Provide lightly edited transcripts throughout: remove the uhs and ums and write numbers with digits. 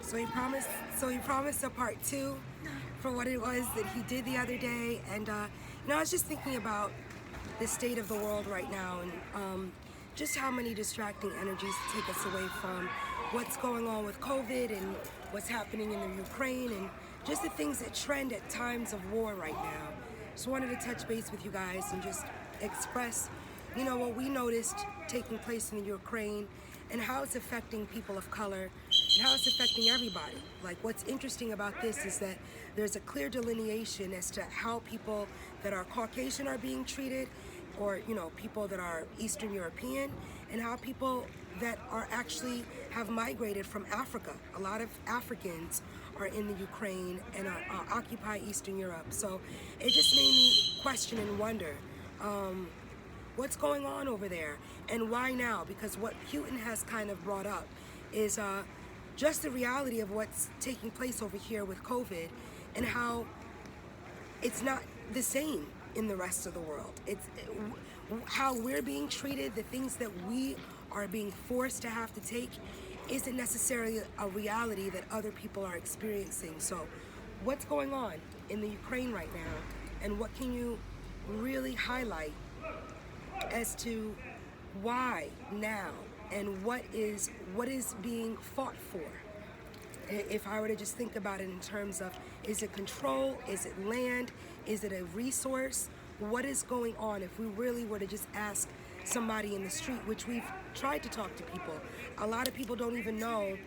So he promised a part two for what it was that he did the other day. And I was just thinking about the state of the world right now, and just how many distracting energies take us away from what's going on with COVID and what's happening in the Ukraine, and just the things that trend at times of war right now. Just wanted to touch base with you guys and just express, what we noticed taking place in the Ukraine and how it's affecting people of color and how it's affecting everybody. Like, what's interesting about this is that there's a clear delineation as to how people that are Caucasian are being treated, or people that are Eastern European, and how people that are actually have migrated from Africa. A lot of Africans are in the Ukraine and occupy Eastern Europe. So it just made me question and wonder, what's going on over there and why now? Because what Putin has kind of brought up is just the reality of what's taking place over here with COVID, and how it's not the same in the rest of the world. It's how we're being treated, the things that we are being forced to have to take isn't necessarily a reality that other people are experiencing. So what's going on in the Ukraine right now, and what can you really highlight as to why now, and what is being fought for? If I were to just think about it in terms of, is it control, is it land, is it a resource, what is going on? If we really were to just ask somebody in the street, which we've tried to talk to people, a lot of people don't even know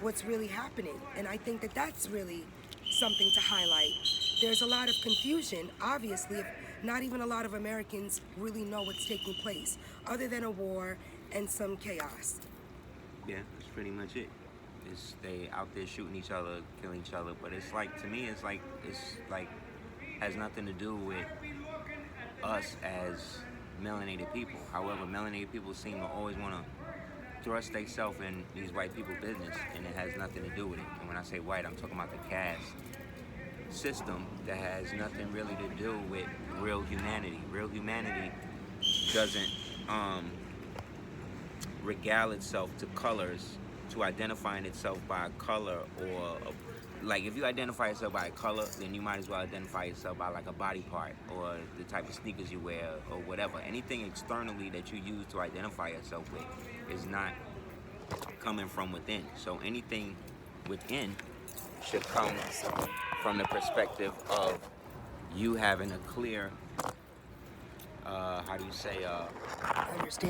what's really happening. And I think that that's really something to highlight. There's a lot of confusion, obviously, if not even a lot of Americans really know what's taking place, other than a war and some chaos. Yeah, that's pretty much it. They out there shooting each other, killing each other, but it's like, to me, it's like has nothing to do with us as melanated people. However, melanated people seem to always want to thrust themselves in these white people's business, and it has nothing to do with it. And when I say white, I'm talking about the caste system that has nothing really to do with real humanity. Real humanity doesn't regale itself to colors, to identifying itself by a color, or like, if you identify yourself by a color, then you might as well identify yourself by like a body part, or the type of sneakers you wear, or whatever. Anything externally that you use to identify yourself with is not coming from within. So anything within should come from the perspective of you having a clear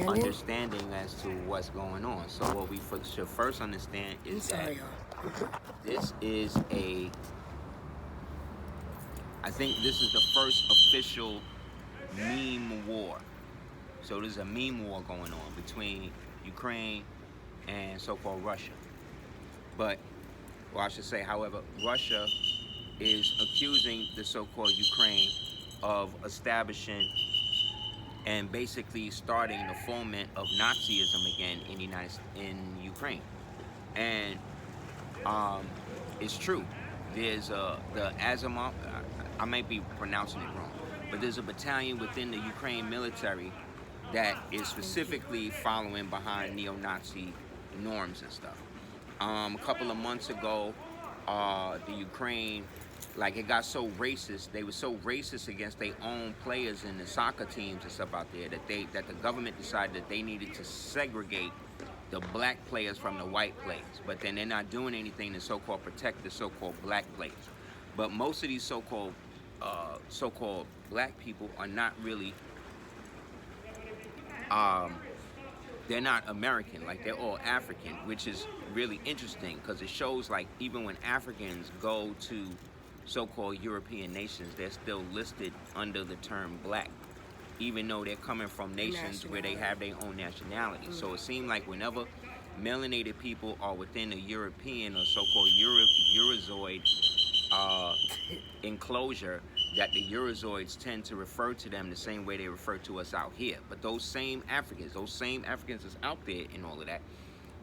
understanding as to what's going on. So what we should first understand is that this is I think this is the first official meme war. So there's a meme war going on between Ukraine and so-called Russia. But, I should say, however, Russia is accusing the so-called Ukraine of establishing and basically starting the foment of Nazism again in Ukraine. And it's true. There's the Azimov, I might be pronouncing it wrong, but there's a battalion within the Ukraine military that is specifically following behind neo-Nazi norms and stuff. A couple of months ago, the Ukraine, it got so racist. They were so racist against their own players in the soccer teams and stuff out there that the government decided that they needed to segregate the black players from the white players. But then they're not doing anything to so-called protect the so-called black players. But most of these so-called black people are not really, they're not American, they're all African, which is really interesting, because it shows even when Africans go to so-called European nations, they're still listed under the term black, even though they're coming from nations where they have their own nationality. So it seems like whenever melanated people are within a European or so-called Eurozoid enclosure, that the Eurozoids tend to refer to them the same way they refer to us out here. But those same Africans that's out there and all of that,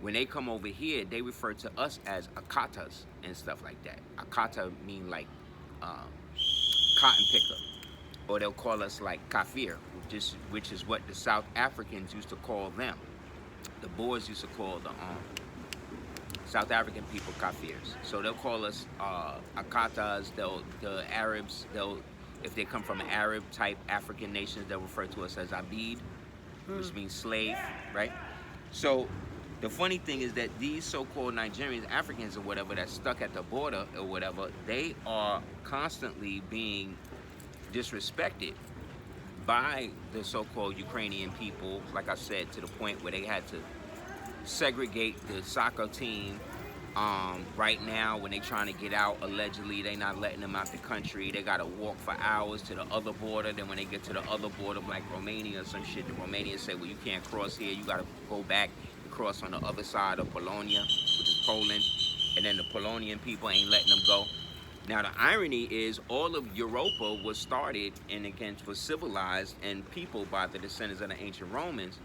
when they come over here, they refer to us as Akatas and stuff like that. Akata mean cotton picker. Or they'll call us kafir, which is what the South Africans used to call them. The Boers used to call the South African people kafirs. So they'll call us akatas. The Arabs, if they come from Arab type African nations, they'll refer to us as abid, which means slave, right? So the funny thing is that these so-called Nigerians, Africans or whatever, that's stuck at the border or whatever, they are constantly being disrespected by the so-called Ukrainian people, like I said, to the point where they had to segregate the soccer team. Right now, when they trying to get out, allegedly, they not letting them out the country. They got to walk for hours to the other border. Then when they get to the other border, like Romania or some shit, the Romanians say, well, you can't cross here. You got to go back and cross on the other side of Polonia, which is Poland. And then the Polonian people ain't letting them go. Now, the irony is all of Europa was started and again was civilized and peopled by the descendants of the ancient Romans,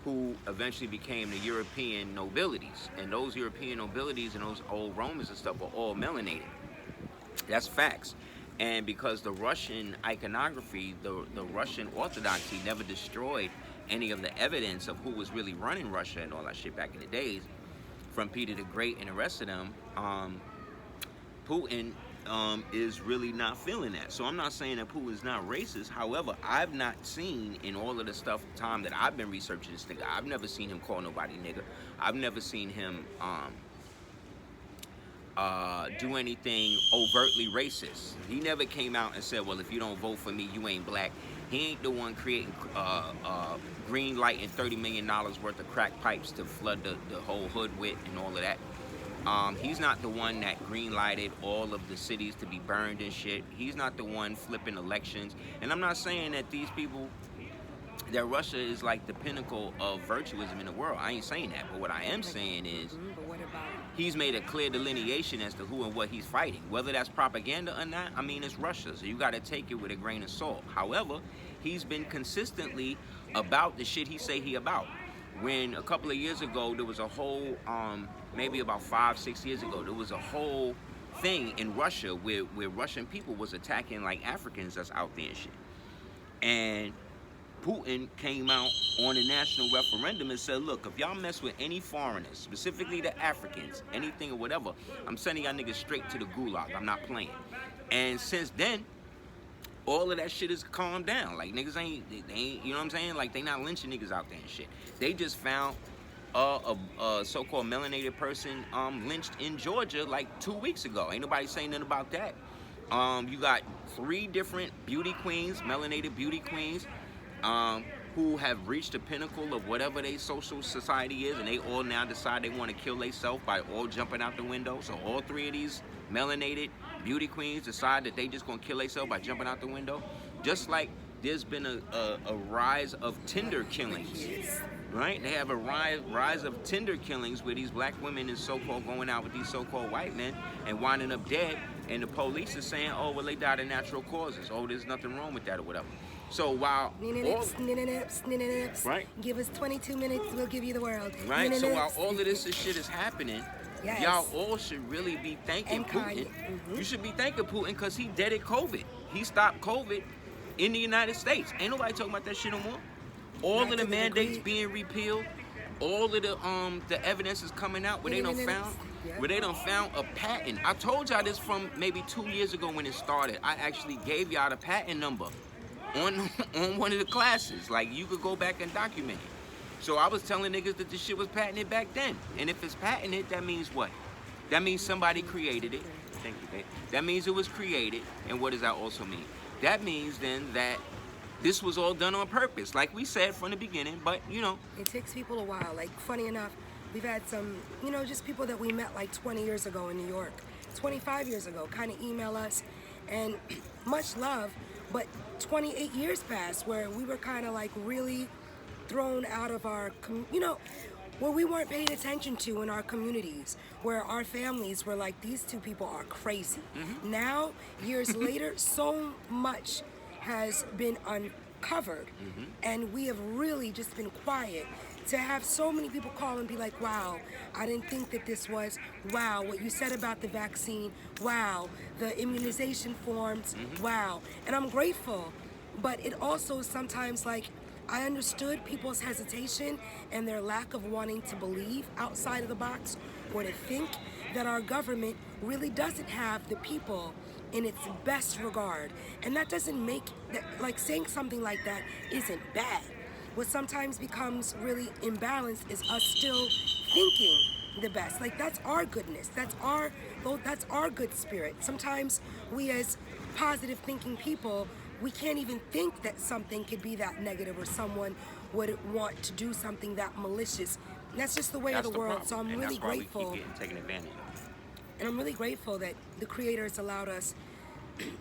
who eventually became the European nobilities. And those European nobilities and those old Romans and stuff were all melanated. That's facts. And because the Russian iconography, the Russian orthodoxy never destroyed any of the evidence of who was really running Russia and all that shit back in the days, from Peter the Great and the rest of them, Putin is really not feeling that. So I'm not saying that Putin is not racist. However, I've not seen in all of the time that I've been researching this nigga, I've never seen him call nobody nigga. I've never seen him do anything overtly racist. He never came out and said, well, if you don't vote for me, you ain't black. He ain't the one creating green light and $30 million worth of crack pipes to flood the whole hood with and all of that. He's not the one that green lighted all of the cities to be burned and shit. He's not the one flipping elections. And I'm not saying that these people, that Russia is like the pinnacle of virtuism in the world. I ain't saying that. But what I am saying is, But what about? he's made a clear delineation as to who and what he's fighting. Whether that's propaganda or not, I mean, it's Russia. So you got to take it with a grain of salt. However, he's been consistently about the shit he say he about. When a couple of years ago, there was a whole, maybe about 5-6 years ago, there was a whole thing in Russia where Russian people was attacking like Africans that's out there and shit. And Putin came out on a national referendum and said, look, if y'all mess with any foreigners, specifically the Africans, anything or whatever, I'm sending y'all niggas straight to the gulag. I'm not playing. And since then, all of that shit is calmed down. Like, niggas ain't, you know what I'm saying? Like, they not lynching niggas out there and shit. They just found a so-called melanated person lynched in Georgia like 2 weeks ago. Ain't nobody saying nothing about that. You got 3 different beauty queens, melanated beauty queens, who have reached the pinnacle of whatever their social society is, and they all now decide they want to kill themselves by all jumping out the window. So all 3 of these melanated beauty queens decide that they just gonna kill themselves by jumping out the window. Just like there's been a rise of Tinder killings, right? They have a rise of Tinder killings where these black women is so-called going out with these so-called white men and winding up dead, and the police is saying, oh, well, they died of natural causes. Oh, there's nothing wrong with that or whatever. So while right, Give us 22 minutes, we'll give you the world. Right. So while all of this shit is happening, yes, y'all all should really be thanking Putin. You should be thanking Putin because he deaded COVID. He stopped COVID in the United States. Ain't nobody talking about that shit no more. All of the mandates being repealed. All of the evidence is coming out where they done found a patent. I told y'all this from maybe 2 years ago when it started. I actually gave y'all the patent number on one of the classes. Like, you could go back and document it. So I was telling niggas that this shit was patented back then. And if it's patented, that means what? That means somebody created it. Thank you, babe. That means it was created. And what does that also mean? That means then that this was all done on purpose, like we said from the beginning, but you know. It takes people a while. Like, funny enough, we've had some, you know, just people that we met like 20 years ago in New York, 25 years ago, kind of email us, and much love, but 28 years passed where we were kind of like really thrown out of our, you know, where we weren't paid attention to in our communities, where our families were like, these two people are crazy. Now, years later, so much has been uncovered, and we have really just been quiet. To have so many people call and be like, wow, I didn't think that this was, wow, what you said about the vaccine, wow, the immunization forms, wow. And I'm grateful, but it also sometimes like, I understood people's hesitation and their lack of wanting to believe outside of the box or to think that our government really doesn't have the people in its best regard. And that doesn't make, that, like saying something like that isn't bad. What sometimes becomes really imbalanced is us still thinking the best. Like that's our goodness. That's our good spirit. Sometimes we as positive thinking people, we can't even think that something could be that negative or someone would want to do something that malicious. And that's just the way of the world. So I'm really grateful. We keep getting taken advantage of. And I'm really grateful that the creators allowed us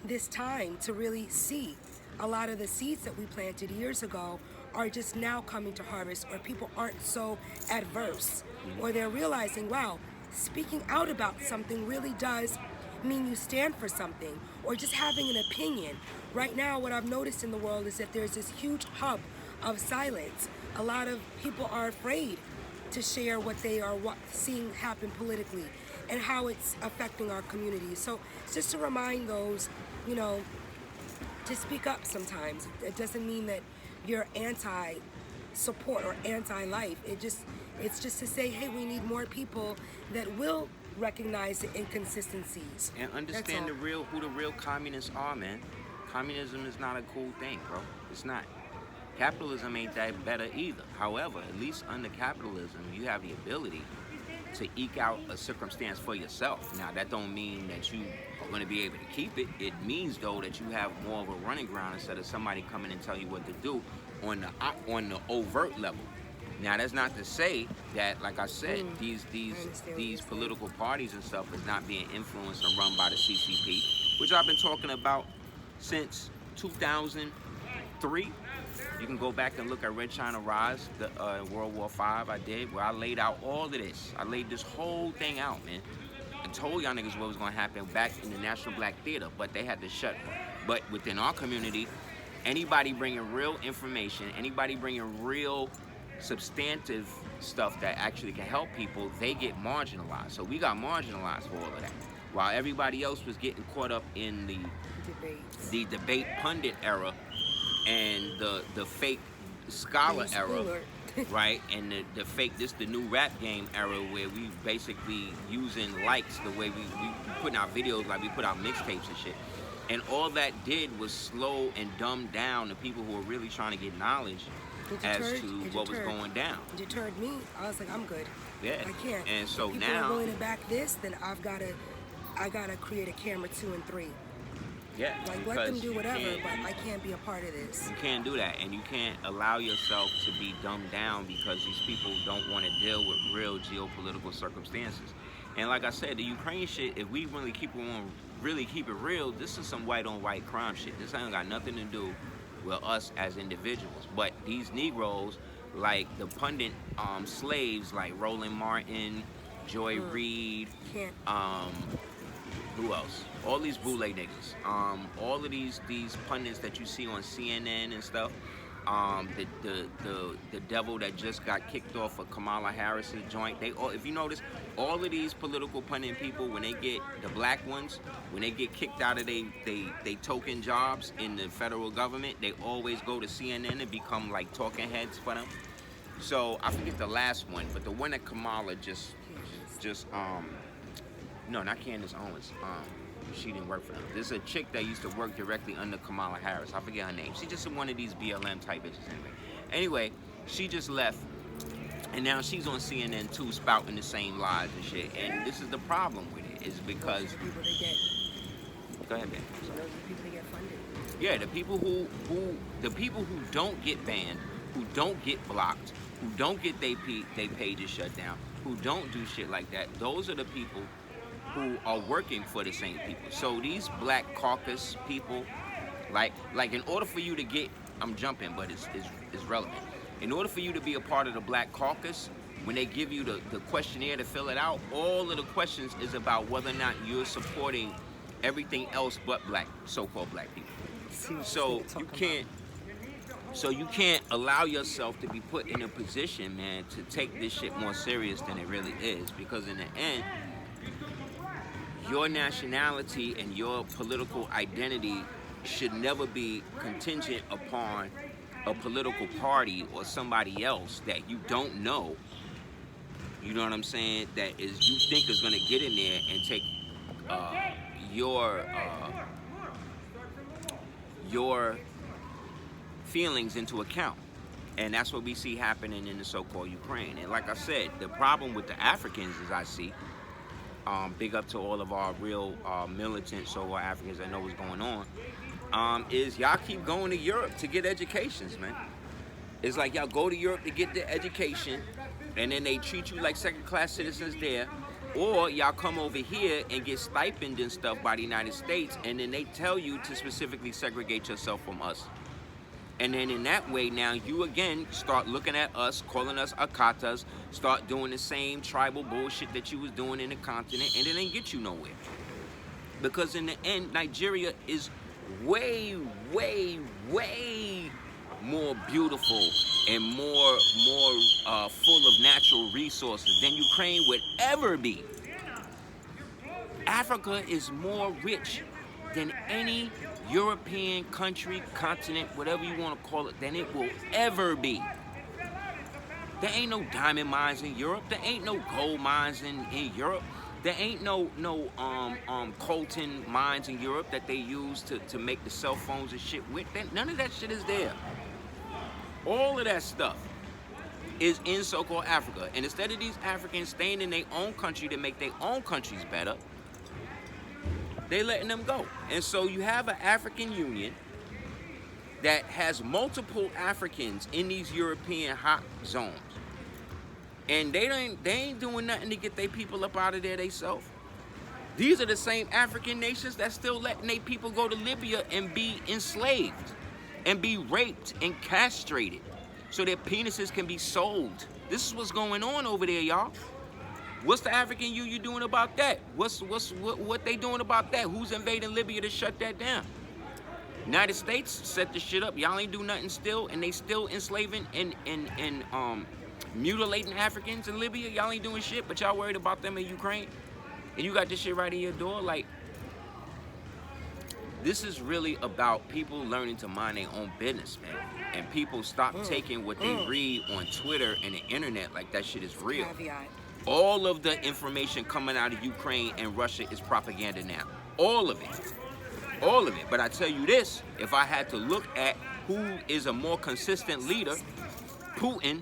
this time to really see a lot of the seeds that we planted years ago are just now coming to harvest, or people aren't so adverse, or they're realizing, wow, speaking out about something really does mean you stand for something, or just having an opinion. Right now, what I've noticed in the world is that there's this huge hub of silence. A lot of people are afraid to share what they are seeing happen politically and how it's affecting our communities. So it's just to remind those, you know, to speak up sometimes. It doesn't mean that you're anti-support or anti-life. It's just to say, hey, we need more people that will recognize the inconsistencies. And understand who the real communists are, man. Communism is not a cool thing, bro. It's not. Capitalism ain't that better either. However, at least under capitalism, you have the ability to eke out a circumstance for yourself. Now, that don't mean that you are going to be able to keep it. It means, though, that you have more of a running ground instead of somebody coming and tell you what to do on the overt level. Now, that's not to say that, like I said, these political parties and stuff is not being influenced and run by the CCP, which I've been talking about since 2003. You can go back and look at Red China Rise, the World War V I did, where I laid out all of this. I laid this whole thing out, man. I told y'all niggas what was gonna happen back in the National Black Theater, but they had to shut. But within our community, anybody bringing real information, anybody bringing real substantive stuff that actually can help people, they get marginalized. So we got marginalized for all of that. While everybody else was getting caught up in the debate pundit era and the fake scholar era, right? And the fake, the new rap game era where we basically using likes the way we putting out videos, like we put out mixtapes and shit. And all that did was slow and dumb down the people who were really trying to get knowledge as to what was going down. It deterred me. I was like, I'm good. Yeah. I can't. And so if people now are willing to back this, then I gotta create a camera 2 and 3. Yeah. Like let them do whatever, but I can't be a part of this. You can't do that, and you can't allow yourself to be dumbed down because these people don't want to deal with real geopolitical circumstances. And like I said, the Ukraine shit, if we really keep it real, this is some white on white crime shit. This ain't got nothing to do with us as individuals. But these Negroes, like the pundit slaves like Roland Martin, Joy Reid, who else? All these Boule niggas. All of these pundits that you see on CNN and stuff. The devil that just got kicked off of Kamala Harris's joint. They all, if you notice, all of these political pundit people, when they get the black ones, when they get kicked out of they token jobs in the federal government, they always go to CNN and become like talking heads for them. So I forget the last one, but the one that Kamala no, not Candace Owens. She didn't work for them. There's a chick that used to work directly under Kamala Harris. I forget her name. She's just one of these BLM type bitches anyway. She just left, and now she's on CNN too, spouting the same lies and shit. And this is the problem with it, is because those are people that get. Go ahead, man. Those are people that get funded. Yeah, the people who don't get banned, who don't get blocked, who don't get they pages shut down, who don't do shit like that. Those are the people who are working for the same people. So these black caucus people, like in order for you to get, I'm jumping, but it's relevant. In order for you to be a part of the black caucus, when they give you the questionnaire to fill it out, all of the questions is about whether or not you're supporting everything else but black, so-called black people. So you can't allow yourself to be put in a position, man, to take this shit more serious than it really is, because in the end, your nationality and your political identity should never be contingent upon a political party or somebody else that you don't know, you know what I'm saying, that is you think is going to get in there and take your feelings into account. And that's what we see happening in the so-called Ukraine. And like I said, the problem with the Africans, as I see, big up to all of our real militant so-called Africans that know what's going on, is y'all keep going to Europe to get educations, man. It's like y'all go to Europe to get the education, and then they treat you like second-class citizens there, or y'all come over here and get stipend and stuff by the United States, and then they tell you to specifically segregate yourself from us. And then in that way, now you again start looking at us, calling us Akatas, start doing the same tribal bullshit that you was doing in the continent, and it ain't get you nowhere. Because in the end, Nigeria is way, way, way more beautiful and more full of natural resources than Ukraine would ever be. Africa is more rich than any European country, continent, whatever you want to call it, than it will ever be. There ain't no diamond mines in Europe. There ain't no gold mines in Europe. There ain't no coltan mines in Europe that they use to make the cell phones and shit with. None of that shit is there. All of that stuff is in so-called Africa. And instead of these Africans staying in their own country to make their own countries better, they letting them go. And so you have an African Union that has multiple Africans in these European hot zones. And they ain't doing nothing to get their people up out of there themselves. These are the same African nations that still letting their people go to Libya and be enslaved and be raped and castrated so their penises can be sold. This is what's going on over there, y'all. What's the African Union doing about that? What they doing about that? Who's invading Libya to shut that down? United States set the shit up. Y'all ain't do nothing still, and they still enslaving and mutilating Africans in Libya. Y'all ain't doing shit, but y'all worried about them in Ukraine. And you got this shit right in your door. Like, this is really about people learning to mind their own business, man. And people stop taking what they read on Twitter and the internet like that shit is real. Caveat. All of the information coming out of Ukraine and Russia is propaganda now. All of it. All of it. But I tell you this, if I had to look at who is a more consistent leader, Putin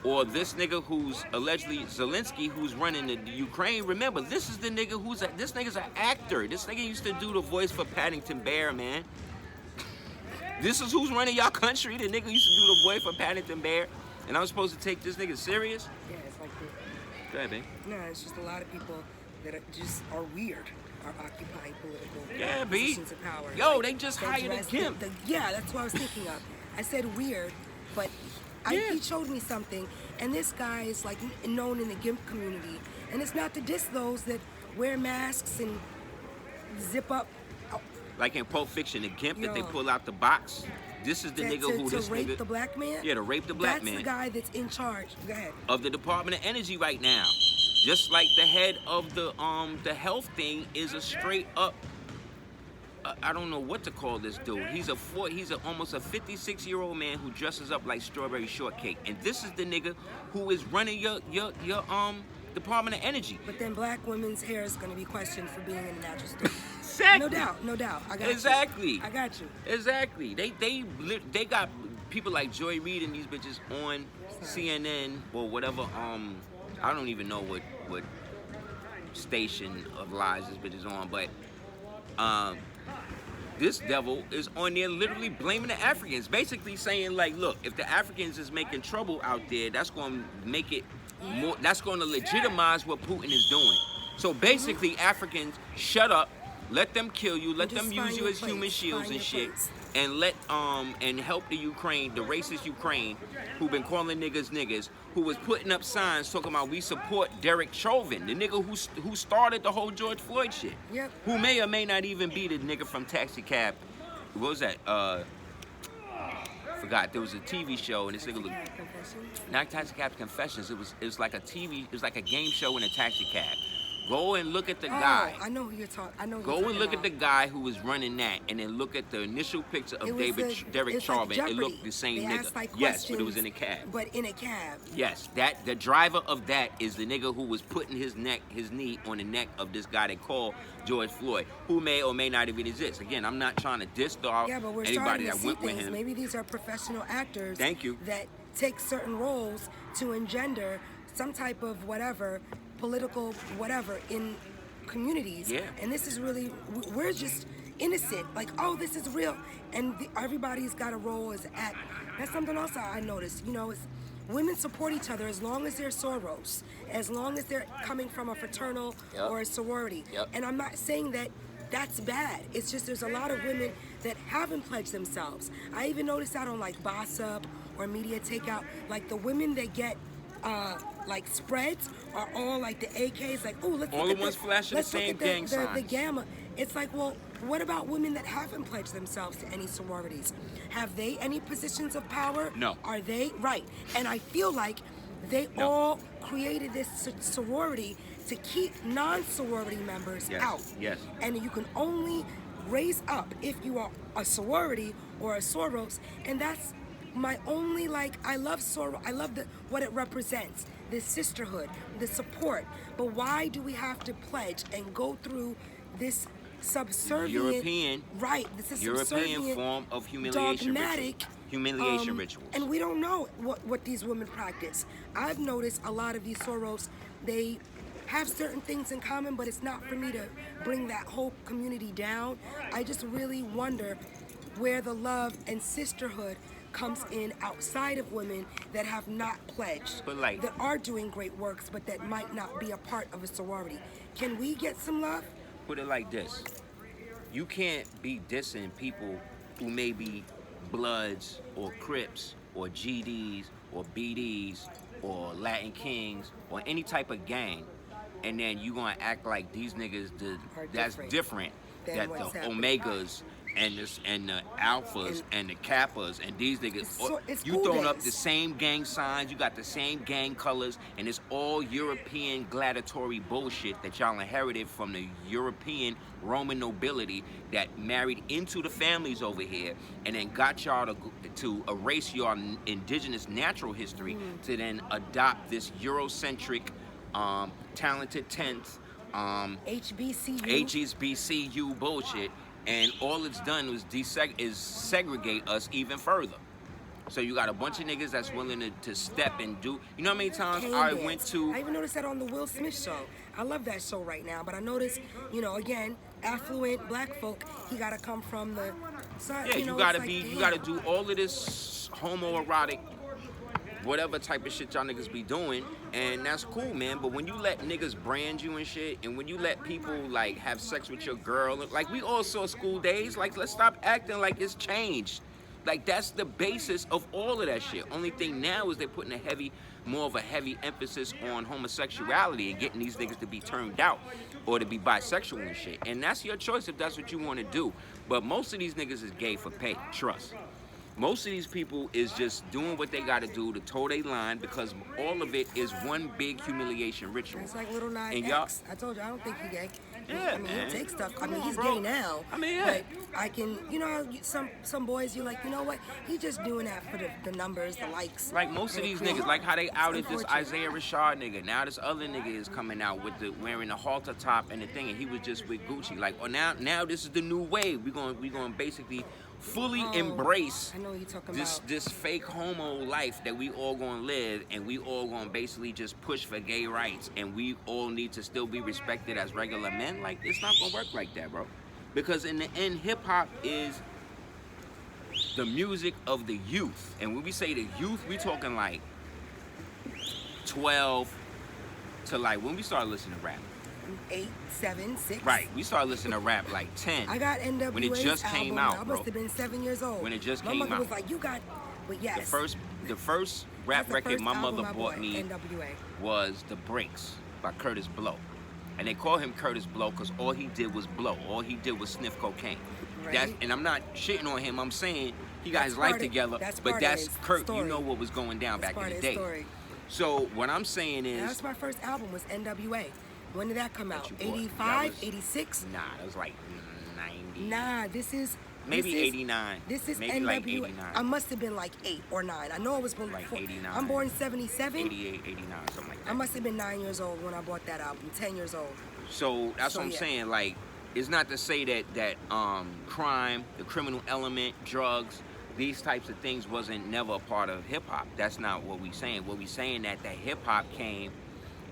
or this nigga who's allegedly Zelensky, who's running the Ukraine, remember, this is the nigga this nigga's an actor. This nigga used to do the voice for Paddington Bear, man. This is who's running y'all country. The nigga used to do the voice for Paddington Bear. And I'm supposed to take this nigga serious? Yeah, it's like this. Go ahead, babe. No, it's just a lot of people that are weird, are occupying political B. positions of power. Yo, they just hired a dress gimp. Yeah, that's what I was thinking of. I said weird, but he showed me something, and this guy is like known in the gimp community, and it's not to diss those that wear masks and zip up. Like in Pulp Fiction, the gimp that they pull out the box. This is the nigga who this rape nigga. The black man? Yeah, to rape the black man. That's the guy that's in charge. Go ahead. Of the Department of Energy right now. Just like the head of the health thing is a straight up. I don't know what to call this dude. He's almost a 56-year-old man who dresses up like strawberry shortcake. And this is the nigga who is running your Department of Energy. But then black women's hair is going to be questioned for being in the natural state. Exactly. No doubt. I got exactly. you. I got you. Exactly. They got people like Joy Reid and these bitches on CNN or whatever. I don't even know what station of lies this bitch is on, but this devil is on there literally blaming the Africans, basically saying like, look, if the Africans is making trouble out there, that's going to make it more. That's going to legitimize what Putin is doing. So basically, Africans, shut up. Let them kill you. Let them use you as human shields and shit. And let and help the Ukraine, the racist Ukraine, who been calling niggas, who was putting up signs talking about we support Derek Chauvin, the nigga who started the whole George Floyd shit. Yep. Who may or may not even be the nigga from Taxi Cab. What was that? Forgot. There was a TV show and this nigga looked. Not Taxi Cab Confessions. It was like a TV. It was like a game show in a taxi cab. Go and look at the Oh, guy. I know who you're talking. I know. Who Go you're and talking look at the about. guy who was running that, and then look at the initial picture of Derek It's Chauvin. like It looked the same they nigga. asked, like, Yes, but it was questions, in a cab. But in a cab. Yes, that the driver of that is the nigga who was putting his knee on the neck of this guy they call George Floyd, who may or may not even exist. Again, I'm not trying to diss Yeah, but we're anybody starting to that see went with things. him. Maybe these are professional actors. Thank you. That take certain roles to engender some type of whatever, political whatever in communities. Yeah. And this is really, we're just innocent. Like, oh, this is real. And everybody's got a role as act. That's something else I noticed. You know, it's women support each other as long as they're soros, as long as they're coming from a fraternal or a sorority. Yep. And I'm not saying that that's bad. It's just there's a lot of women that haven't pledged themselves. I even noticed that on like Boss Up or Media Takeout. Like the women that get like spreads are all like the AKs. Like, oh, let's All look the at ones flashing the same gang the signs. gamma. It's like, well, what about women that haven't pledged themselves to any sororities? Have they any positions of power? No. Are they? Right. And I feel like they No. all created this sorority to keep non-sorority members out. Yes. And you can only raise up if you are a sorority or a Soros, and that's my only, like, I love what it represents, the sisterhood, the support. But why do we have to pledge and go through this subservient European subservient form of humiliation dogmatic ritual. Humiliation rituals. And we don't know what these women practice. I've noticed a lot of these Soros, they have certain things in common, but it's not for me to bring that whole community down. I just really wonder where the love and sisterhood comes in outside of women that have not pledged, But like- that are doing great works, but that might not be a part of a sorority. Can we get some love? Put it like this. You can't be dissing people who may be Bloods or Crips or GDs or BDs or Latin Kings or any type of gang, and then you gonna act like these niggas that's different than that what's the happening. Omegas and the Alphas and the Kappas and these niggas, it's you cool throwing up days. the same gang signs, you got the same gang colors, and it's all European gladiatory bullshit that y'all inherited from the European Roman nobility that married into the families over here and then got y'all to erase your indigenous natural history to then adopt this Eurocentric, talented 10th, HBCU bullshit. And all it's done was segregate us even further. So you got a bunch of niggas that's willing to step and do. You know how many times I went to? I even noticed that on the Will Smith show. I love that show right now, but I noticed, you know, again, affluent black folk, he gotta come from the side. Yeah, you know, gotta it's like, you gotta do all of this homoerotic, whatever type of shit y'all niggas be doing, and that's cool, man. But when you let niggas brand you and shit, and when you let people like have sex with your girl, like we all saw School Days, like let's stop acting like it's changed. Like that's the basis of all of that shit. Only thing now is they're putting more of a heavy emphasis on homosexuality and getting these niggas to be turned out or to be bisexual and shit. And that's your choice if that's what you want to do. But most of these niggas is gay for pay, trust. Most of these people is just doing what they got to do to toe their line because all of it is one big humiliation ritual. It's like Little Nine And y'all- X. I told you, I don't think he gay. Yeah, I mean, man. he takes stuff. I Come mean, on, he's bro. gay now. I mean, yeah. But I can, you know, some boys, you're like, you know what? He just doing that for the numbers, the likes. Like most of and these the niggas, like how they outed this unfortunate. Isaiah Rashad nigga. Now this other nigga is coming out with wearing the halter top and the thing, and he was just with Gucci. Like, oh, now this is the new wave. We gonna basically fully embrace I know what you're talking this fake homo life that we all gonna live, and we all gonna basically just push for gay rights, and we all need to still be respected as regular men. Like, it's not gonna work like that, bro. Because in the end, hip hop is the music of the youth, and when we say the youth, we talking like 12 to like when we started listening to rap. 8, 7, 6. Right, we started listening to rap like 10. I got NWA's when it just came album. out, I bro. must have been 7 years old. When it just my came mother out. was like, you got, but yes. The first rap That's the record first my album mother I bought me NWA. was The Breaks by Curtis Blow. And they call him Curtis Blow because all he did was blow. All he did was sniff cocaine. Right. And I'm not shitting on him. I'm saying he got That's his life part of- together. that's But part of that's his Kurt. story. You know what was going down That's back part in of the his day. story. So what I'm saying And is, that's my first album was NWA. When did that come out? you bought. 85, That was- 86? Nah, that was like 90. Nah, this is Maybe this is- 89. This is Maybe NW. like 89. I must have been like 8 or 9. I know it was born Like before. 89. I'm born 77. 88, 89, something like that. I must have been 9 years old when I bought that album. 10 years old. So that's So, what I'm yeah. saying. Like, it's not to say that crime, the criminal element, drugs, these types of things wasn't never a part of hip hop. That's not what we saying. What we saying that hip hop came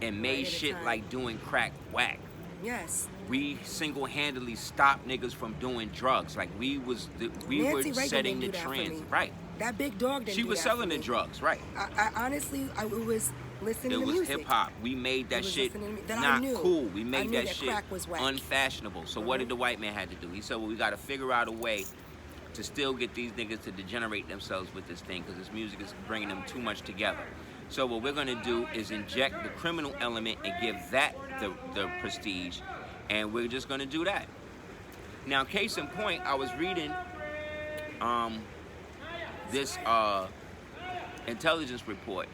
and made at a shit time. like doing crack whack. Yes. We single-handedly stopped niggas from doing drugs. Like we were Nancy Reagan setting the didn't do that for trends. me. Right. That big dog didn't She do was that selling for the me. drugs. Right. I honestly, I was listening It to was music. hip hop. We made that was shit listening to- that I not knew. cool. We I made knew that that shit crack was whack. unfashionable. So what did the white man have to do? He said, well, we got to figure out a way to still get these niggas to degenerate themselves with this thing because this music is bringing them too much together. So what we're going to do is inject the criminal element and give that the prestige, and we're just going to do that. Now, case in point, I was reading this intelligence report.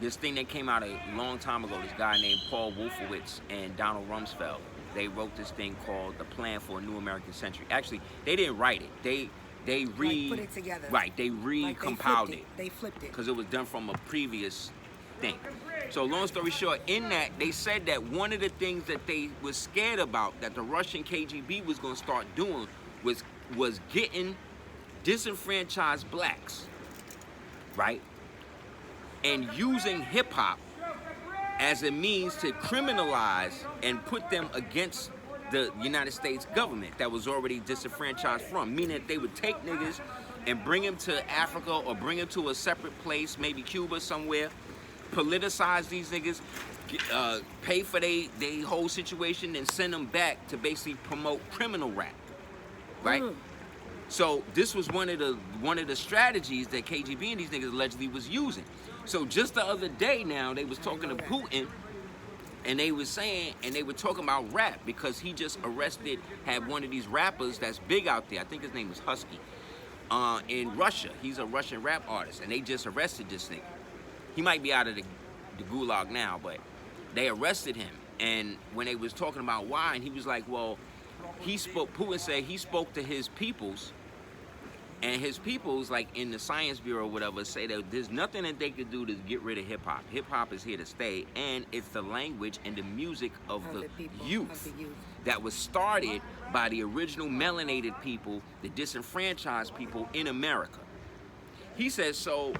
This thing that came out a long time ago, this guy named Paul Wolfowitz and Donald Rumsfeld, they wrote this thing called The Plan for a New American Century. Actually, they didn't write it. They put it together. Right, they Like, recompiled it. They flipped it. Because it was done from a previous thing. So long story short, in that, they said that one of the things that they were scared about that the Russian KGB was going to start doing was getting disenfranchised blacks, right? And using hip-hop as a means to criminalize and put them against the United States government that was already disenfranchised from, meaning that they would take niggas and bring them to Africa or bring them to a separate place, maybe Cuba somewhere, politicize these niggas, pay for they whole situation, and send them back to basically promote criminal rap, right? So this was one of the strategies that KGB and these niggas allegedly was using. So just the other day now, they was talking to Putin, and they was saying, and they were talking about rap because he just had one of these rappers that's big out there. I think his name was Husky, in Russia. He's a Russian rap artist, and they just arrested this nigga. He might be out of the gulag now, but they arrested him. And when they was talking about why, and he was like, well, Putin said he spoke to his peoples, and his peoples, like in the Science Bureau or whatever, say that there's nothing that they could do to get rid of hip-hop. Hip-hop is here to stay, and it's the language and the music of the youth that was started by the original melanated people, the disenfranchised people in America. He says, so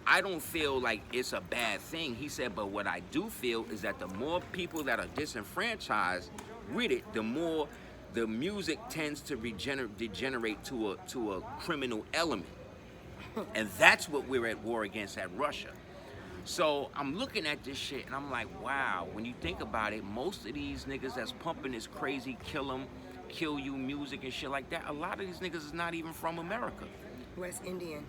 I don't feel like it's a bad thing. He said, but what I do feel is that the more people that are disenfranchised with it, the more the music tends to degenerate to a criminal element. And that's what we're at war against at Russia. So I'm looking at this shit and I'm like, wow, when you think about it, most of these niggas that's pumping this crazy kill you music and shit like that, a lot of these niggas is not even from America. West Indian.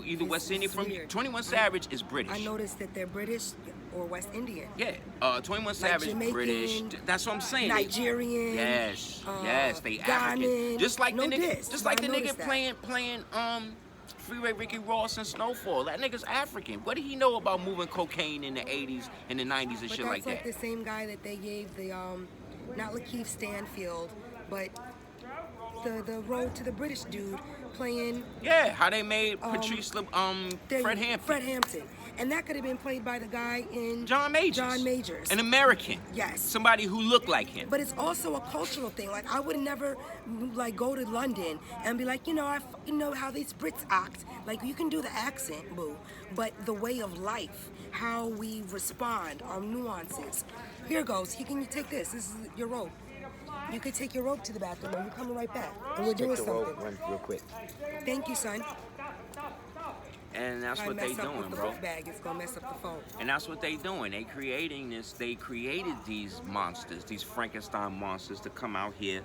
Either West Indian from weird. 21 Savage is British. I noticed that they're British or West Indian. Yeah, 21 Savage, Jamaican, British. That's what I'm saying. Nigerian. Yes, they African. Ghanaian. Just like No the nigga, diss, just but like I the nigga noticed that. playing Freeway Ricky Ross and Snowfall. That nigga's African. What did he know about moving cocaine in the 80s and the 90s and But shit like that's that? the same guy that they gave the not Lakeith Stanfield, but the role to the British dude playing. Yeah, how they made Patrice Fred Hampton. Fred Hampton. And that could have been played by the guy in John Majors. John Majors. An American. Yes. Somebody who looked like him. But it's also a cultural thing. Like, I would never, like, go to London and be like, you know, I know how these Brits act. Like, you can do the accent, boo. But the way of life, how we respond, our nuances. Here goes. Can you take this? This is your rope. You could take your rope to the bathroom and we're coming right back. And we're doing something. Run real quick. Thank you, son. And that's If what I they mess up doing, with the bro. book bag, it's gonna mess up the phone. And that's what they doing. They created these monsters, these Frankenstein monsters to come out here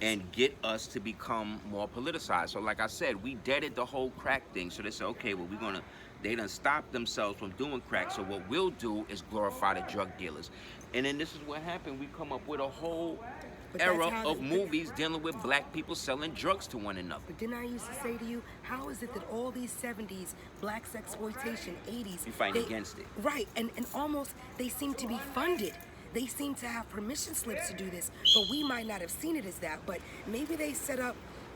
and get us to become more politicized. So like I said, we deaded the whole crack thing. So they said, okay, well, they done stopped themselves from doing crack. So what we'll do is glorify the drug dealers. And then this is what happened. We come up with a whole era of movies dealing with black people selling drugs to one another. But didn't I used to say to you, how is it that all these 70s, black sexploitation, 80s... You fighting against it. Right, and almost they seem to be funded. they seem to have permission slips to do this, but we might not have seen it as that. But maybe they set up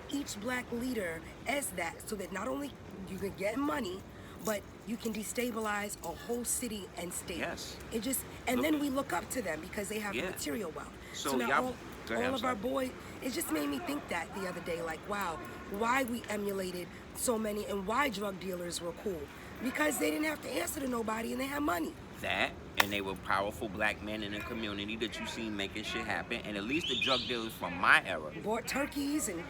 each black leader as that, so that not only you can get money, but you can destabilize a whole city and state. Yes. It just, and then we look up to them because they have material wealth. So now all of our boys, it just made me think that the other day, like, wow, why we emulated so many and why drug dealers were cool. Because they didn't have to answer to nobody and they had money. That, and they were powerful black men in the community that you seen making shit happen. And at least the drug dealers from my era Bought turkeys and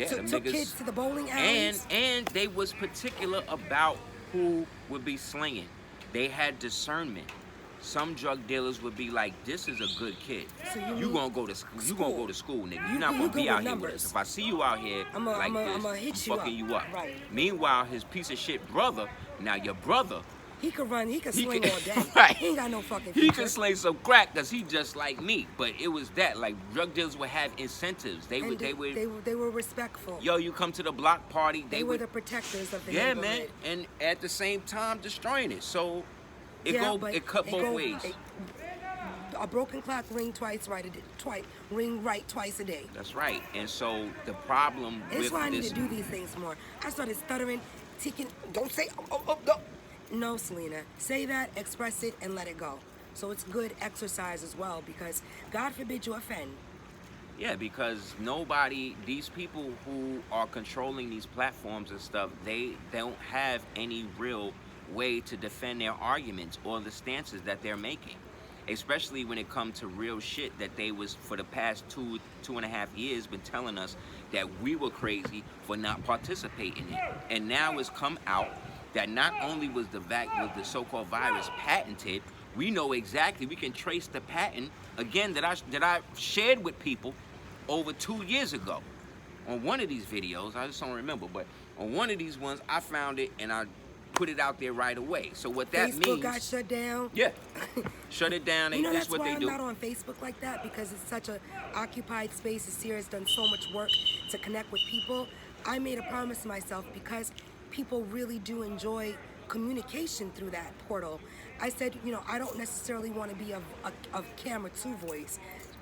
took niggas, kids to the bowling alleys. And they was particular about who would be slinging. They had discernment. Some drug dealers would be like, "This is a good kid. So you gonna go to school. You gonna go to school, nigga. You're not gonna be out here with us. If I see you out here I'm fucking you up." Right. Meanwhile, his piece of shit brother. Now your brother. He could run. He could sling all day. Right. He ain't got no fucking He future. could sling some crack because he just like me. But it was that, like, drug dealers would have incentives. They would. They were respectful. Yo, you come to the block party. They were the protectors of the Yeah, neighborhood. man, and at the same time destroying it. So it cut both ways. A broken clock ring twice a day. That's right. And so the problem That's with why I need this, to do these things more. I started stuttering, ticking. Don't say no. No, Celina. Say that, express it, and let it go. So it's good exercise as well, because God forbid you offend. yeah, because these people who are controlling these platforms and stuff, they don't have any real way to defend their arguments or the stances that they're making. Especially when it comes to real shit that they was for the past two and a half years been telling us that we were crazy for not participating in. And now it's come out that not only was the so-called virus patented, we know exactly, we can trace the patent again that I shared with people over 2 years ago on one of these videos. I just don't remember, but on one of these ones I found it and I put it out there right away. So what that Facebook means, got shut down. Yeah, shut it down. You know, That's that's what why they I'm do. not on Facebook like that, because it's such a occupied space. Aseer has done so much work to connect with people. I made a promise to myself, because people really do enjoy communication through that portal. I said, you know, I don't necessarily want to be of camera to voice.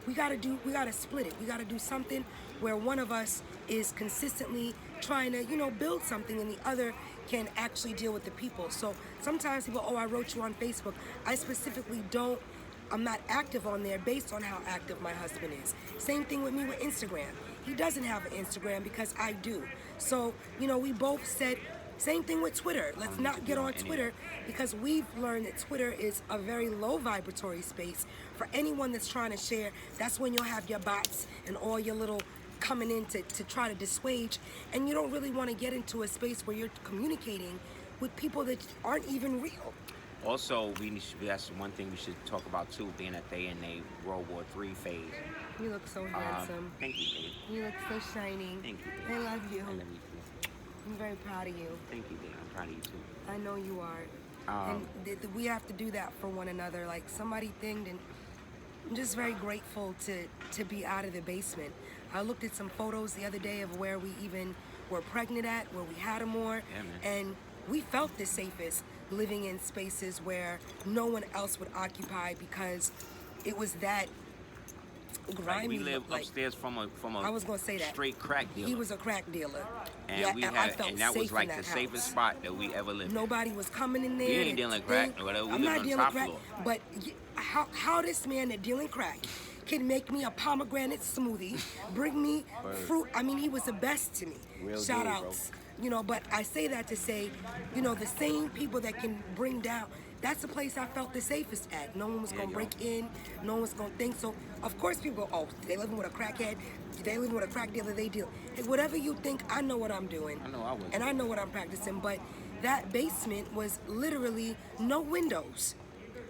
We gotta split it. We gotta do something where one of us is consistently trying to, you know, build something, and the other can actually deal with the people. So sometimes people, I wrote you on Facebook. I specifically don't, I'm not active on there based on how active my husband is. Same thing with me with Instagram. He doesn't have an Instagram because I do. So, you know, we both said, same thing with Twitter. Let's not get on Twitter, because we've learned that Twitter is a very low vibratory space for anyone that's trying to share. That's when you'll have your bots and all your little coming in to try to dissuade, and you don't really want to get into a space where you're communicating with people that aren't even real. Also, that's one thing we should talk about too, being that they in a World War III phase. You look so handsome. Thank you, babe. You look so shining. Thank you, babe. I love you. I love you too. I'm very proud of you. Thank you, babe. I'm proud of you too. I know you are. And we have to do that for one another. Like somebody thinged, and I'm just very grateful to be out of the basement. I looked at some photos the other day of where we even were pregnant at, where we had them more, and we felt the safest living in spaces where no one else would occupy, because it was that grimy. Like we lived upstairs from a I was gonna say that. straight crack dealer. He was a crack dealer. And yeah, I felt and that safe was like in that the safest house. spot that we ever lived in. Nobody was coming in there. We ain't dealing crack or whatever. We I'm lived not on dealing top crack, floor. but how this man that dealing crack can make me a pomegranate smoothie, bring me fruit. I mean, he was the best to me. Real Shout dude, outs. You know, but I say that to say, you know, the same people that can bring down, that's the place I felt the safest at. No one was going to break in. No one was going to think. So, of course, people go, oh, they living with a crackhead. They living with a crack dealer. They deal. Hey, whatever you think, I know what I'm doing. I know I was. And I know what I'm practicing. But that basement was literally no windows.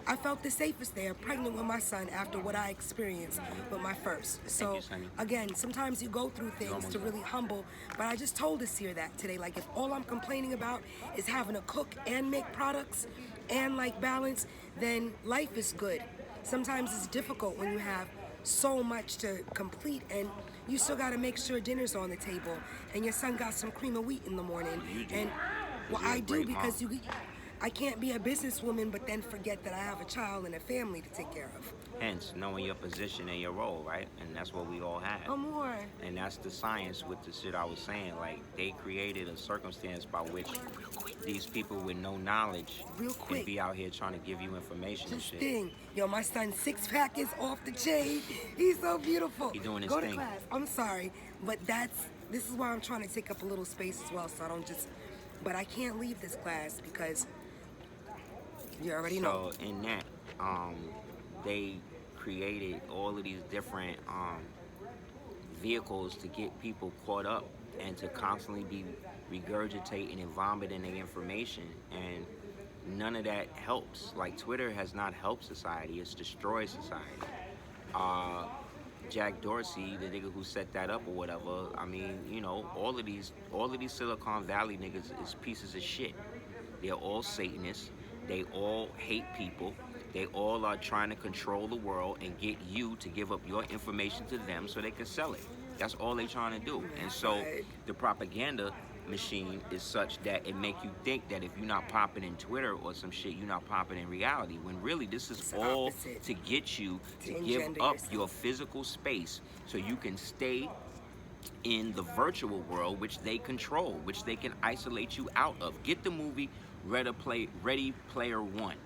I felt the safest there, pregnant with my son, after what I experienced with my first. So, again, sometimes you go through things to really humble, but I just told Aseer that today. Like, if all I'm complaining about is having to cook and make products and, like, balance, then life is good. Sometimes it's difficult when you have so much to complete, and you still got to make sure dinner's on the table, and your son got some cream of wheat in the morning. You do. And, well, I do, because you... I can't be a businesswoman but then forget that I have a child and a family to take care of. Hence, knowing your position and your role, right? And that's what we all have. More. And that's the science with the shit I was saying. Like, they created a circumstance by which these people with no knowledge can be out here trying to give you information and shit. Thing. Yo, my son's six-pack is off the chain. He's so beautiful. He doing his Go thing. to class. I'm sorry, but this is why I'm trying to take up a little space as well, so I don't just... But I can't leave this class because you already know. So in that, they created all of these different vehicles to get people caught up and to constantly be regurgitating and vomiting the information, and none of that helps. Like, Twitter has not helped society, it's destroyed society. Jack Dorsey, the nigga who set that up or whatever, I mean, you know, all of these Silicon Valley niggas is pieces of shit. They're all Satanists. They all hate people. They all are trying to control the world and get you to give up your information to them so they can sell it. That's all they're trying to do. And so the propaganda machine is such that it make you think that if you're not popping in Twitter or some shit, you're not popping in reality, when really this is all to get you to give up your physical space so you can stay in the virtual world, which they control, which they can isolate you out of. Get the movie Ready Player One.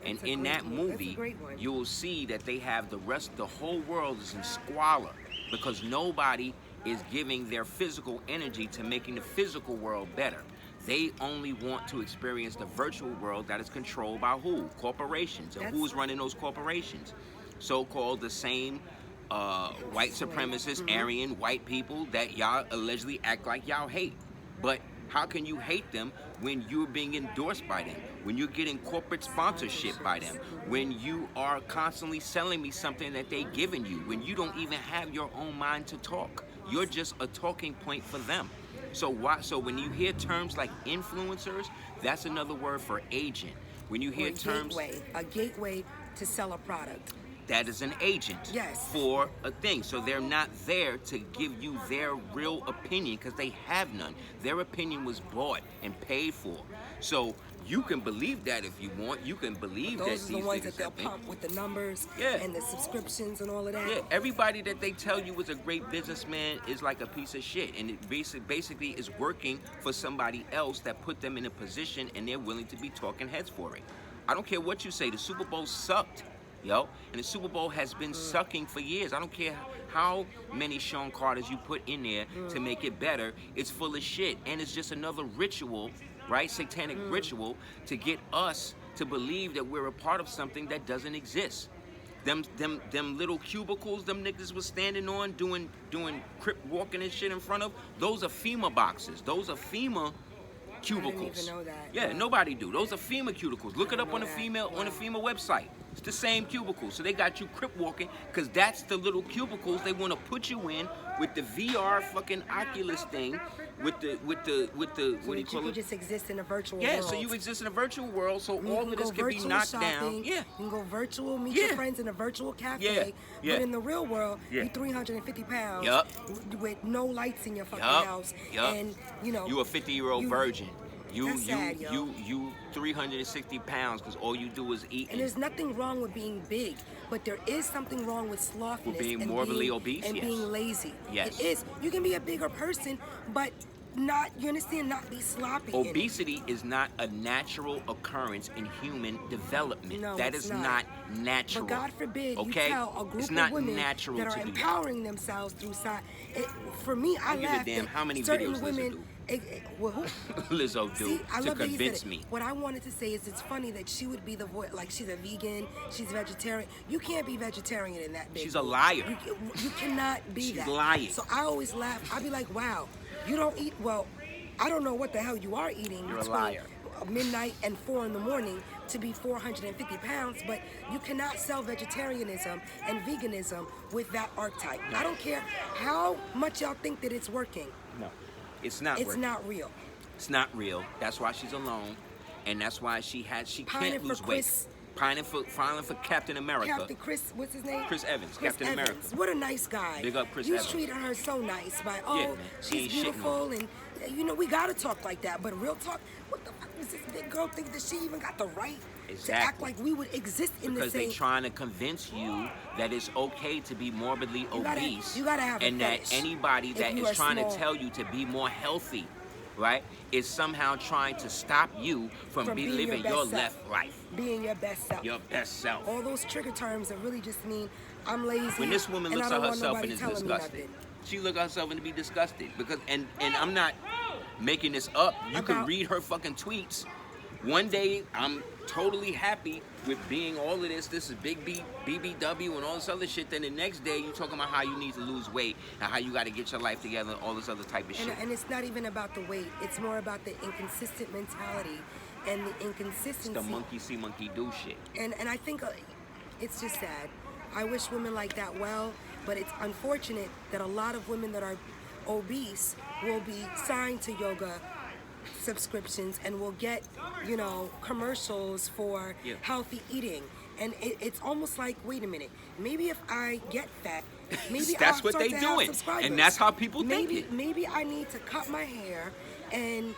And in that movie, you will see that they have the whole world is in squalor because nobody is giving their physical energy to making the physical world better. They only want to experience the virtual world that is controlled by who? Corporations. And who's running those corporations? So-called the same white supremacist, Aryan white people that y'all allegedly act like y'all hate. But how can you hate them when you're being endorsed by them, when you're getting corporate sponsorship by them, when you are constantly selling me something that they've given you, when you don't even have your own mind to talk? You're just a talking point for them. So when you hear terms like influencers, that's another word for agent. When you hear terms... A gateway to sell a product. That is an agent for a thing. So they're not there to give you their real opinion because they have none. Their opinion was bought and paid for. So you can believe that if you want. You can believe that these those are the ones that they'll pump with the numbers and the subscriptions and all of that. Yeah, everybody that they tell you is a great businessman is like a piece of shit. And it basically is working for somebody else that put them in a position and they're willing to be talking heads for it. I don't care what you say. The Super Bowl sucked. Yo, and the Super Bowl has been sucking for years. I don't care how many Sean Carters you put in there to make it better. It's full of shit, and it's just another ritual, right? Satanic ritual to get us to believe that we're a part of something that doesn't exist. Them little cubicles them niggas was standing on doing crip walking and shit in front of. Those are FEMA boxes. Those are FEMA cubicles. I didn't even know that. Yeah, nobody do. Those are FEMA cubicles. Look it up on the FEMA website. It's the same cubicles. So they got you crip walking because that's the little cubicles they want to put you in with the VR fucking Oculus thing, with the what do you call it? You just exist in a virtual world. Yeah, so you exist in a virtual world, so all of this can be knocked down. Yeah. You can go virtual, meet your friends in a virtual cafe. Yeah. But in the real world, you're 350 pounds with no lights in your fucking house. And you know, you a 50-year-old virgin. You 360 pounds because all you do is eat. And there's nothing wrong with being big, but there is something wrong with slothness. With being morbidly obese, and being lazy. Yes. It is. You can be a bigger person, but not, you understand, not be sloppy. Obesity is not a natural occurrence in human development. No, that is not natural. But God forbid you tell a group of women that are empowering themselves through science. For me, I laugh at how many certain videos women. Lizzo do to convince me. What I wanted to say is it's funny that she would be the voice, like she's a vegan, she's vegetarian. You can't be vegetarian in that big. She's a liar. You cannot be that. She's lying. So I always laugh. I'd be like, wow, you don't eat, well, I don't know what the hell you are eating. You're a liar. Midnight and 4 in the morning to be 450 pounds, but you cannot sell vegetarianism and veganism with that archetype. No. I don't care how much y'all think that it's working. No. It's not real. It's not real. That's why she's alone, and that's why she can't lose weight. Filing for Captain America. Captain Chris, what's his name? Chris Evans, Captain America. What a nice guy. Big up Chris Evans. You treated her so nice by, man. She's beautiful, and you know, we gotta talk like that, but real talk, what the fuck? does this big girl think that she even got the right to act Exactly. like we would exist in the Because same? they're trying to convince you that it's okay to be morbidly obese, you gotta have a and that fetish anybody if that you is are trying small. to tell you to be more healthy, right, is somehow trying to stop you from being living your your best left self. life, Being your best self. your best self. All those trigger terms that really just mean I'm lazy. When this woman and looks I at don't want herself nobody and is telling me disgusted, nothing. she look at herself and to be disgusted because, and I'm not making this up. You can About- read her fucking tweets. One day I'm totally happy with being all of this. This is big B, BBW and all this other shit. Then the next day you talking about how you need to lose weight and how you got to get your life together and all this other type of shit. And it's not even about the weight. It's more about the inconsistent mentality and the inconsistency. It's the monkey see, monkey do shit. And I think it's just sad. I wish women like that well, but it's unfortunate that a lot of women that are obese will be signed to yoga subscriptions and will get, you know, commercials for Yeah. healthy eating. And it's almost like, wait a minute, maybe if I get fat, maybe That's I'll what start they to have doing. subscribers. And that's how people think it. Maybe I need to cut my hair and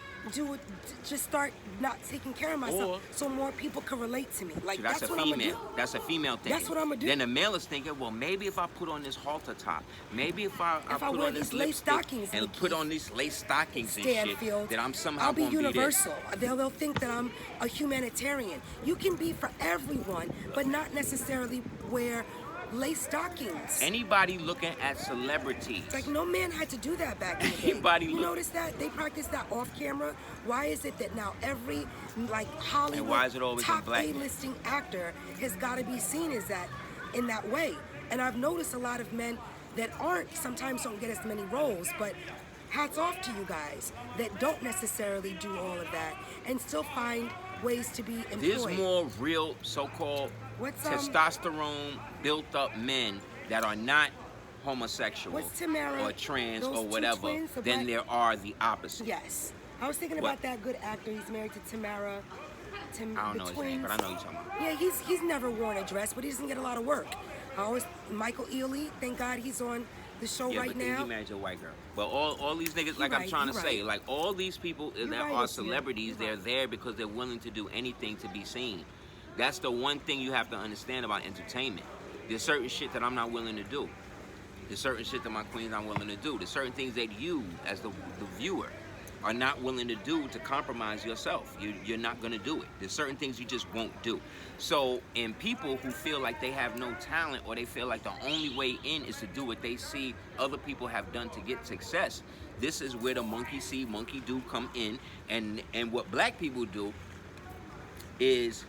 just start not taking care of myself so more people can relate to me. Like, See, that's that's a what I'm gonna do. female. That's a female thing. That's what I'm gonna do. Then the male is thinking, well, maybe if I put on this halter top, maybe if I put wear on this these lace lipstick stockings, and Nikki, put on these lace stockings and shit, Stanfield, that I'm somehow I'll be gonna universal. They'll think that I'm a humanitarian. You can be for everyone, but not necessarily wear lace stockings. Anybody looking at celebrities. It's like no man had to do that back in the day. Anybody You look- notice that? They practice that off camera. Why is it that now every like Hollywood And why is it always in top black? A-listing actor has got to be seen as that in that way? And I've noticed a lot of men that sometimes don't get as many roles, but hats off to you guys that don't necessarily do all of that and still find ways to be employed. There's more real so-called What's, testosterone built-up men that are not homosexual What's Tamara? or trans Those or two whatever twins, the than black- there are the opposite. Yes. I was thinking What? about that good actor. He's married to Tamara. I don't know his name, but I know you're talking about. Yeah, he's never worn a dress, but he doesn't get a lot of work. Michael Ealy, thank God he's on the show Yeah, right but now. he married to a white girl. But all these niggas, like right, I'm trying to you're say, right. like all these people that right, are Aseer. celebrities, You're they're right. there because they're willing to do anything to be seen. That's the one thing you have to understand about entertainment. There's certain shit that I'm not willing to do. There's certain shit that my queen's not willing to do. There's certain things that you, as the viewer, are not willing to do to compromise yourself. You're not going to do it. There's certain things you just won't do. So in people who feel like they have no talent or they feel like the only way in is to do what they see other people have done to get success, this is where the monkey see, monkey do come in. And what black people do is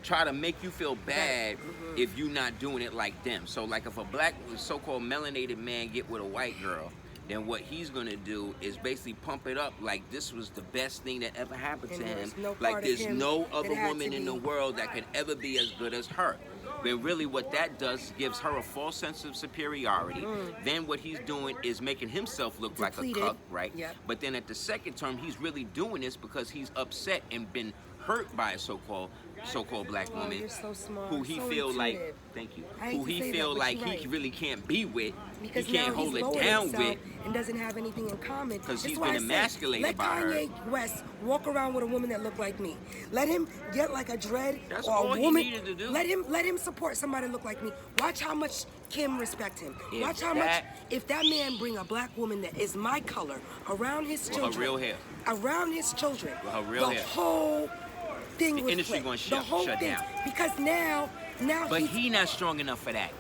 try to make you feel bad if you're not doing it like them. So like if a black so-called melanated man get with a white girl, then what he's gonna do is basically pump it up like this was the best thing that ever happened to And him. there's no Like part of there's him no that other had woman to in the be- world that could ever be as good as her. But really what that does is gives her a false sense of superiority. Then what he's doing is making himself look Depleted. like a cuck, right? Yep. But then at the second term, he's really doing this because he's upset and been hurt by a so-called black Oh, woman you're so smart. who he So feel like, intuitive. thank you, I hate who to he say that, feel but like you're he right. really can't be with, Because he can't now hold he's it lowered down himself with. and doesn't have anything in common. 'Cause That's he's why been I say, emasculated by her. Let Kanye West walk around with a woman that looked like me. Let him get like a dread That's or all a he woman. needed to do. Let him support somebody that look like me. Watch how much Kim respect him. If Watch how that- much if that man bring a black woman that is my color around his With her children. real hair. Around his children. With her real the hair. whole thing The would industry flip. gonna The shut whole thing. down. Because now But he's, he not strong enough for that.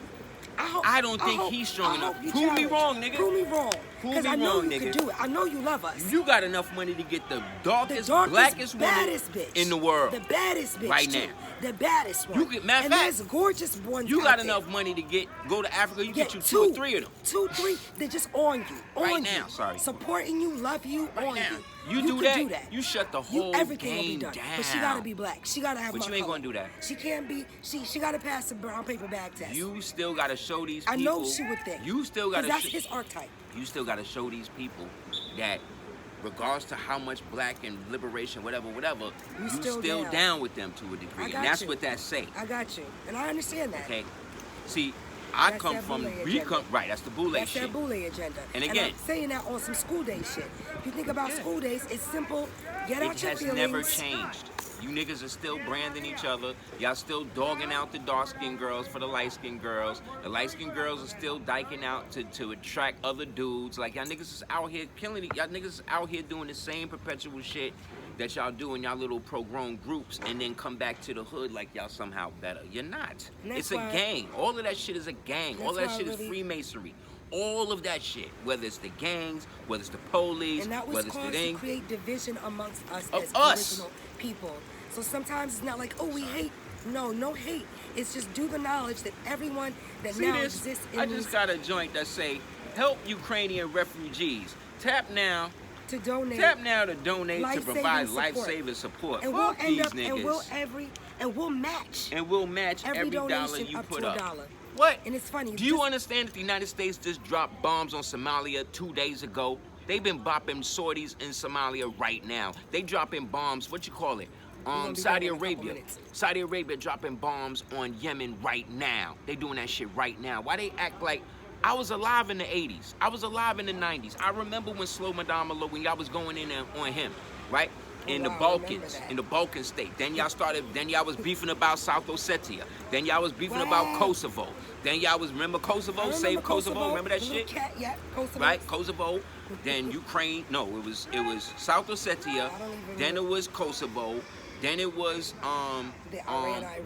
hope- I don't think hope- he's strong I enough. hope you Prove me challenge. wrong, nigga. Prove me wrong. Prove Because me I know wrong, you nigga. can do it. I know you love us. You got enough money to get the darkest, the darkest, blackest woman baddest bitch in the world. The baddest bitch. Right too. now. The baddest one. You can- matter of and fact, there's gorgeous ones. You out got there. enough money to go to Africa, you Get get you two or three of them. 2, 3. They're just on you. On Right you. now, sorry. Supporting you, love you, Right on now. you. You do can that, you shut the whole everything will be game done. down. But she gotta be black. She gotta have But my you ain't color. gonna do that. She can't be. She gotta pass the brown paper bag test. You still gotta show these I people. know she would think. You still 'Cause gotta. that's his archetype. You still gotta show these people that, regardless to how much black and liberation, whatever, you still still down. down with them to a I degree, got and that's you. what that say. I got you, and I understand that. Okay, see, I That's come that from Boule agenda. right. That's the Boule That's shit. that Boule agenda. And I'm again, saying that on some school day shit. If you think about Yeah. school days, it's simple. Get it out your has feelings. never changed. You niggas are still branding each other. Y'all still dogging out the dark-skinned girls for the light-skinned girls. The light-skinned girls are still dyking out to attract other dudes. Like, y'all niggas is out here killing it. Y'all niggas is out here doing the same perpetual shit that y'all do in y'all little pro-grown groups, and then come back to the hood like y'all somehow better. You're not. It's a gang. All of that shit is a gang. All that shit is Freemasonry. All of that shit, whether it's the gangs, whether it's the police, And that was whether it's the caused to thing. create division amongst us Of as us. original people. So sometimes it's not like, oh, we hate. No hate. It's just do the knowledge that everyone that See now this? exists in I these just got a joint that say, help Ukrainian refugees. Tap now. to donate. Tap now to donate to provide life-saving life-saving support. And we'll Fuck end these up niggas. and we'll match And we'll match every every dollar donation you up put to up. $1. What? And it's funny. Do you understand that the United States just dropped bombs on Somalia 2 days ago? They've been bopping sorties in Somalia right now. They dropping bombs, what you call it? gonna be Saudi done in a couple Arabia. minutes. Saudi Arabia dropping bombs on Yemen right now. They doing that shit right now. Why they act like I was alive in the 80s. I was alive in the 90s. I remember when Slow Madama, when y'all was going in there on him, right? In the Balkans, in the Balkan state. Then y'all was beefing about South Ossetia. Then y'all was beefing about Kosovo. Then y'all was, remember Kosovo? Save Kosovo. Remember that shit? Yeah, Kosovo. Right? Kosovo. Then Ukraine. No, it was South Ossetia. Then it was Kosovo. Then it was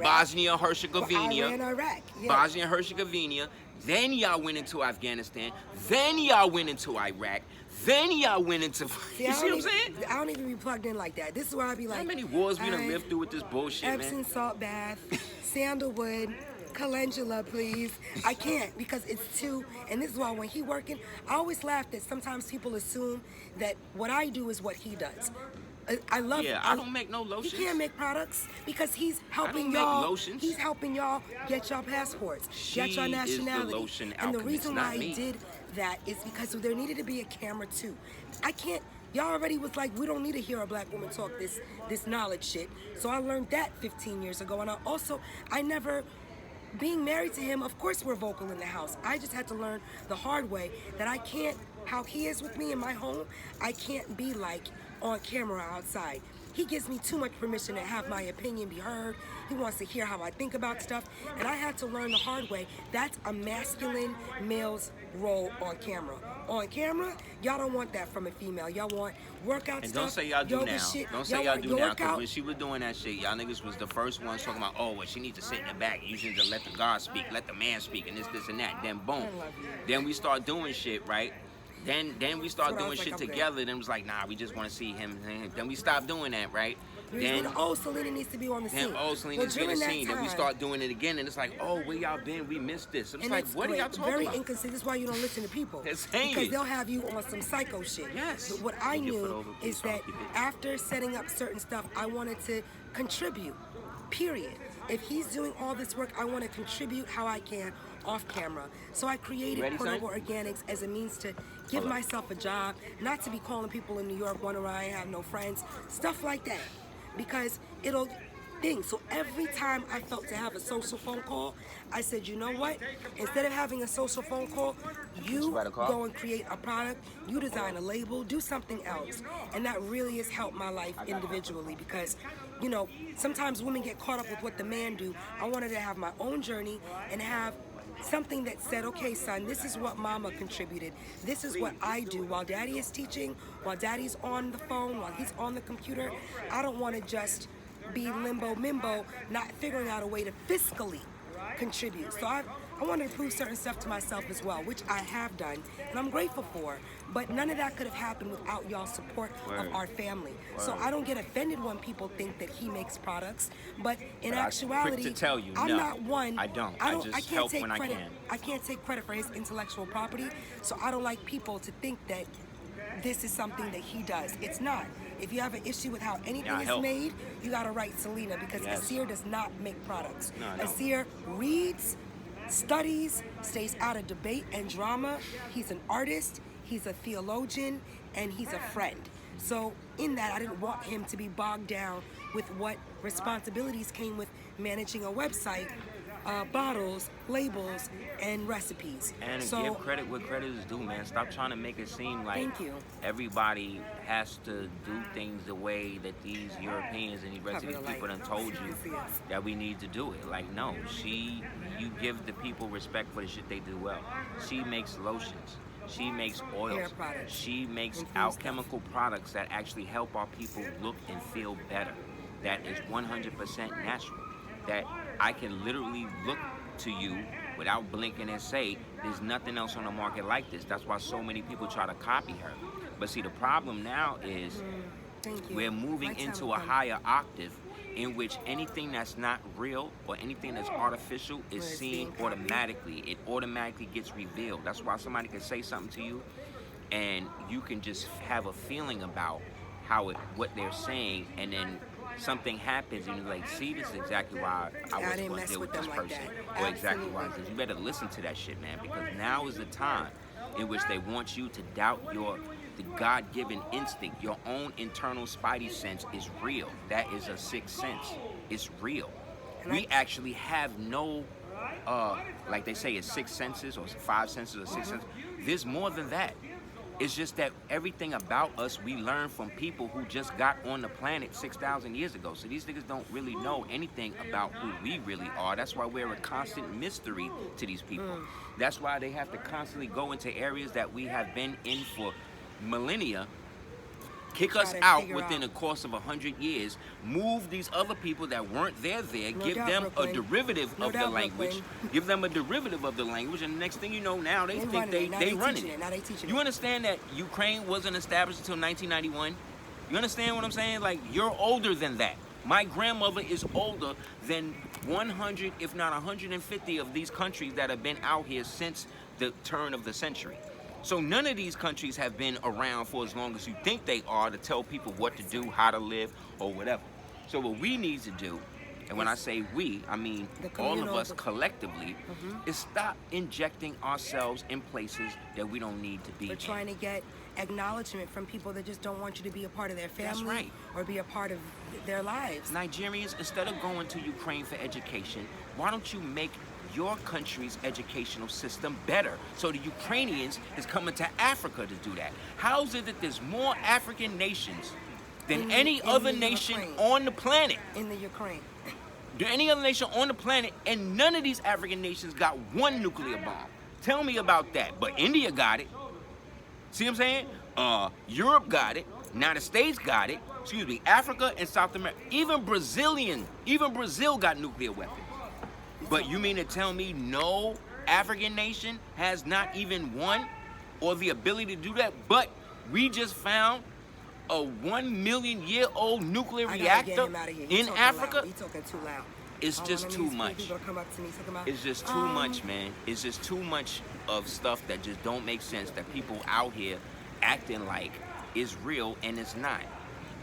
Bosnia Herzegovina. Iraq. Yeah. Bosnia Herzegovina. Then y'all went into Afghanistan. Then y'all went into Iraq. Then y'all went into. You see what I'm saying? I don't even be plugged in like that. This is where I be like. How many wars we done lived through with this bullshit, Epsom man? salt bath, sandalwood, calendula, please. I can't because it's too. And this is why when he working, I always laugh that sometimes people assume that what I do is what he does. I love. Yeah, I don't make no lotions. He can't make products because he's helping make y'all. lotions. He's helping y'all get y'all passports, get She your is the nationality. lotion And the alchemist, reason not why I me. did that is because there needed to be a camera too. I can't. Y'all already was like, we don't need to hear a black woman talk this knowledge shit. So I learned that 15 years ago, and I never. Being married to him, of course we're vocal in the house. I just had to learn the hard way that I can't, how he is with me in my home, I can't be like on camera outside. He gives me too much permission to have my opinion be heard. He wants to hear how I think about stuff. And I had to learn the hard way. That's a masculine male's role on camera. On camera, y'all don't want that from a female. Y'all want workout And stuff. don't say y'all do yoga now. shit. Don't say y'all do now, because workout. when she was doing that shit, y'all niggas was the first ones talking about, oh, well, she needs to sit in the back. You should just let the God speak, let the man speak, and this, and that. Then boom. Then we start doing shit, right? Then we start That's what I doing was shit like, I'm together. Then it was like, nah, we just want to see him. Then we stopped doing that, right? Then Celina needs to be on the scene. Celina needs to be on the scene. Then we start doing it again, and it's like, oh, where y'all been? We missed this. It's like, what are y'all talking very about? inconsistent. That's why you don't listen to people. It's hanging. Because they'll have you on some psycho shit. Yes. But what I You put knew over, is please, that keep it. after setting up certain stuff, I wanted to contribute. Period. If he's doing all this work, I want to contribute how I can off camera. So I created Cordobaorganics as a means to give myself a job, not to be calling people in New York wondering why I have no friends, stuff like that. Because it'll thing. So every time I felt to have a social phone call, I said, you know what? Instead of having a social phone call, you go and create a product, you design a label, do something else. And that really has helped my life individually because, you know, sometimes women get caught up with what the man do. I wanted to have my own journey and have something that said, okay, son, this is what mama contributed. This is what I do while daddy is teaching, while daddy's on the phone, while he's on the computer. I don't want to just be limbo, not figuring out a way to fiscally contribute. So I wanted to prove certain stuff to myself as well, which I have done, and I'm grateful for. But none of that could have happened without y'all's support of our family. So I don't get offended when people think that he makes products, but in actuality, quick to tell you, I'm no, not one. I don't. I just help when I can. I can't take credit for his intellectual property, so I don't like people to think that this is something that he does. It's not. If you have an issue with how anything is made, you gotta write Celina because Aseer does not make products. No. Aseer reads, studies, stays out of debate and drama. He's an artist, he's a theologian, and he's a friend. So in that, I didn't want him to be bogged down with what responsibilities came with managing a website bottles, labels, and recipes. And So give credit where credit is due, man. Stop trying to make it seem like thank you. everybody has to do things the way that these Europeans and these rest of these people done told you that we need to do it. Like, no, you give the people respect for the shit they do well. She makes lotions. She makes oils. Hair products. She makes Infused alchemical products that actually help our people look and feel better. That is 100% natural. That I can literally look to you without blinking and say, there's nothing else on the market like this. That's why so many people try to copy her. But see, the problem now is Thank you. we're moving into a higher octave in which anything that's not real or anything that's artificial is seen automatically. It automatically gets revealed. That's why somebody can say something to you and you can just have a feeling about what they're saying, and then something happens and you're like, see, this is exactly why I wasn't going to deal with this person. Or exactly why. Because you better listen to that shit, man, because now is the time in which they want you to doubt the God-given instinct. Your own internal Spidey sense is real. That is a sixth sense. It's real. We actually have no, like they say, it's six senses or five senses or six senses. There's more than that. It's just that everything about us we learn from people who just got on the planet 6,000 years ago. So these niggas don't really know anything about who we really are. That's why we're a constant mystery to these people. That's why they have to constantly go into areas that we have been in for millennia, kick us out within the course of 100 years, move these other people that weren't there, give them a derivative of the language, give them a derivative of the language, and the next thing you know, now they think they running it. You understand that Ukraine wasn't established until 1991? You understand what I'm saying? Like, you're older than that. My grandmother is older than 100, if not 150 of these countries that have been out here since the turn of the century. So none of these countries have been around for as long as you think they are to tell people what to do, how to live, or whatever. So what we need to do, and when I say we, I mean all of us collectively, is stop injecting ourselves in places that we don't need to be in. We're trying to get acknowledgement from people that just don't want you to be a part of their family or be a part of their lives. Nigerians, instead of going to Ukraine for education, why don't you make your country's educational system better so the Ukrainians is coming to Africa to do that? How is it that there's more African nations than any other nation on the planet? In the Ukraine. Than any other nation on the planet, and none of these African nations got one nuclear bomb. Tell me about that. But India got it. See what I'm saying? Europe got it. United States got it. Excuse me, Africa and South America. Even Brazil got nuclear weapons. But you mean to tell me no African nation has not even one or the ability to do that? But we just found a 1 million year old nuclear reactor in Africa? He's talking too loud. It's just too much. It's just too much, man. It's just too much of stuff that just don't make sense, that people out here acting like is real and it's not.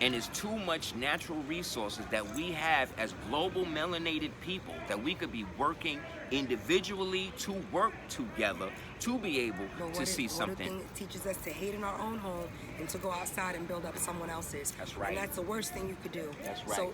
And it's too much natural resources that we have as global melanated people that we could be working individually to work together to be able to see something. What it teaches us to hate in our own home and to go outside and build up someone else's. That's right. And that's the worst thing you could do. That's right. So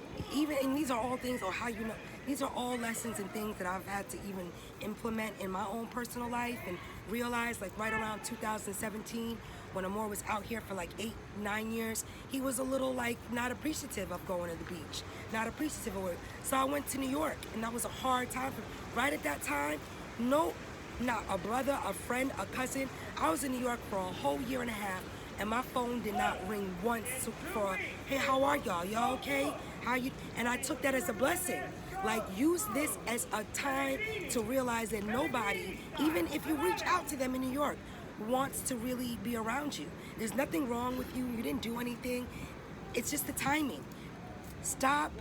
and these are all things, or how you know, these are all lessons and things that I've had to even implement in my own personal life and realize, like right around 2017, when Amour was out here for like 8-9 years, he was a little like not appreciative of going to the beach, not appreciative of it. So I went to New York, and that was a hard time for me. Right at that time, not a brother, a friend, a cousin. I was in New York for a whole year and a half, and my phone did not ring once for, hey, how are y'all? Y'all okay? How you? And I took that as a blessing. Like, use this as a time to realize that nobody, even if you reach out to them in New York, wants to really be around you. There's nothing wrong with you. You didn't do anything. It's just the timing. Stop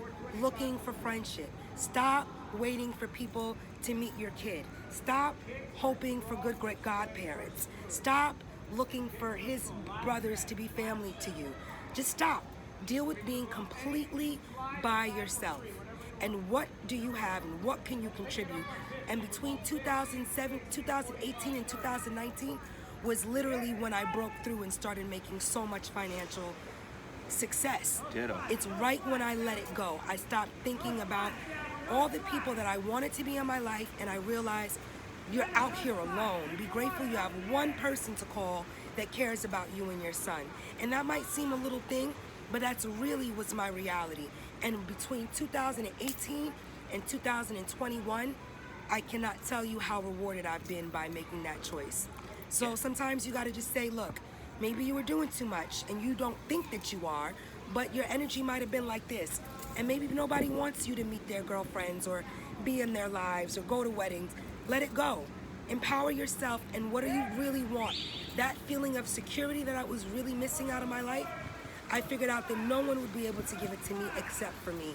looking for friendship. Stop waiting for people to meet your kid. Stop hoping for good great godparents. Stop looking for his brothers to be family to you. Just stop. Deal with being completely by yourself. And what do you have and what can you contribute? And between 2018 and 2019 was literally when I broke through and started making so much financial success. Ditto. It's right when I let it go. I stopped thinking about all the people that I wanted to be in my life, and I realized you're out here alone. Be grateful you have one person to call that cares about you and your son. And that might seem a little thing, but that's really was my reality. And between 2018 and 2021, I cannot tell you how rewarded I've been by making that choice. So sometimes you gotta just say, look, maybe you were doing too much and you don't think that you are, but your energy might have been like this. And maybe nobody wants you to meet their girlfriends or be in their lives or go to weddings. Let it go. Empower yourself, and what do you really want? That feeling of security that I was really missing out of my life, I figured out that no one would be able to give it to me except for me.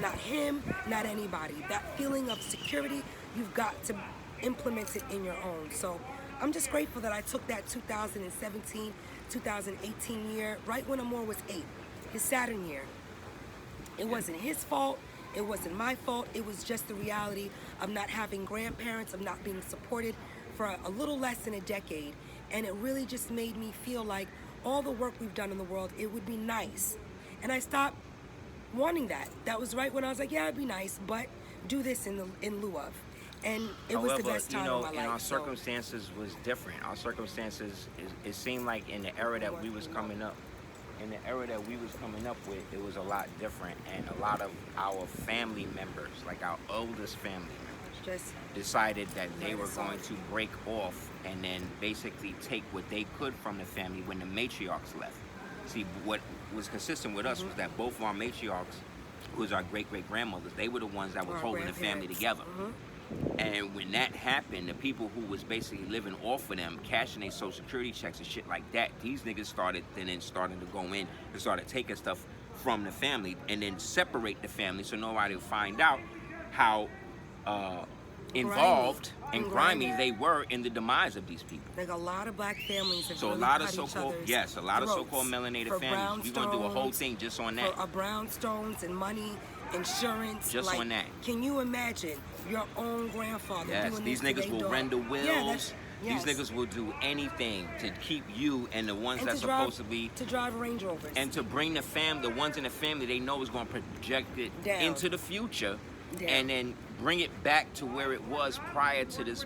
Not him, not anybody. That feeling of security, you've got to implement it in your own. So I'm just grateful that I took that 2017, 2018 year, right when Amor was 8, his Saturn year. It wasn't his fault. It wasn't my fault. It was just the reality of not having grandparents, of not being supported for a little less than a decade. And it really just made me feel like all the work we've done in the world, it would be nice. And I stopped wanting that. That was right when I was like, yeah, it'd be nice, but do this in lieu of. And it was the best time of my life. And our circumstances was different. Our circumstances, it seemed like in the era that we was coming up, with, it was a lot different, and a lot of our family members, like our oldest family members, Just decided that they were going to break off and then basically take what they could from the family when the matriarchs left. See, what was consistent with us was that both of our matriarchs, who was our great-great-grandmothers, they were the ones that were holding the family together. And when that happened, the people who was basically living off of them, cashing their social security checks and shit like that, these niggas started to go in and started taking stuff from the family and then separate the family so nobody would find out how involved and grimy they were in the demise of these people. Like a lot of black families have So really a lot of cut so-called each other's so-called melanated families. We're gonna do a whole thing just on that. For brownstones and money, insurance. Just like, on that. Can you imagine your own grandfather doing These this to niggas their will dog? render wills. Yes. These niggas will do anything to keep you and the ones And that's to drive, supposed to be to drive Range Rovers. and to bring the ones in the family they know is going to project it Down. into the future, Down. and then bring it back to where it was prior to this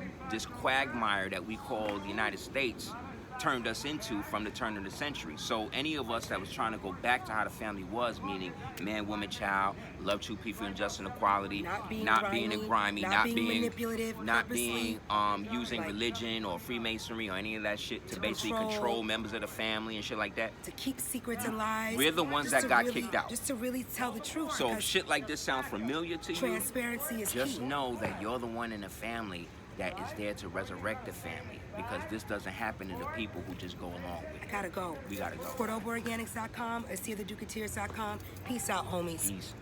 quagmire that we call the United States turned us into from the turn of the century. So any of us that was trying to go back to how the family was, meaning man, woman, child, love, true, peaceful, and just inequality, not being grimy, not being manipulative, not being purposely, using like, religion or Freemasonry or any of that shit to basically control members of the family and shit like that. To keep secrets and lies. We're the ones that got kicked out. Just to really tell the truth. So if shit like this sounds familiar to you, transparency is just key. know that you're the one in the family that is there to resurrect the family, because this doesn't happen to the people who just go along with it. I gotta go. We gotta go. cordobaorganics.com, AseerTheDuketeers.com. Peace out, homies. Peace.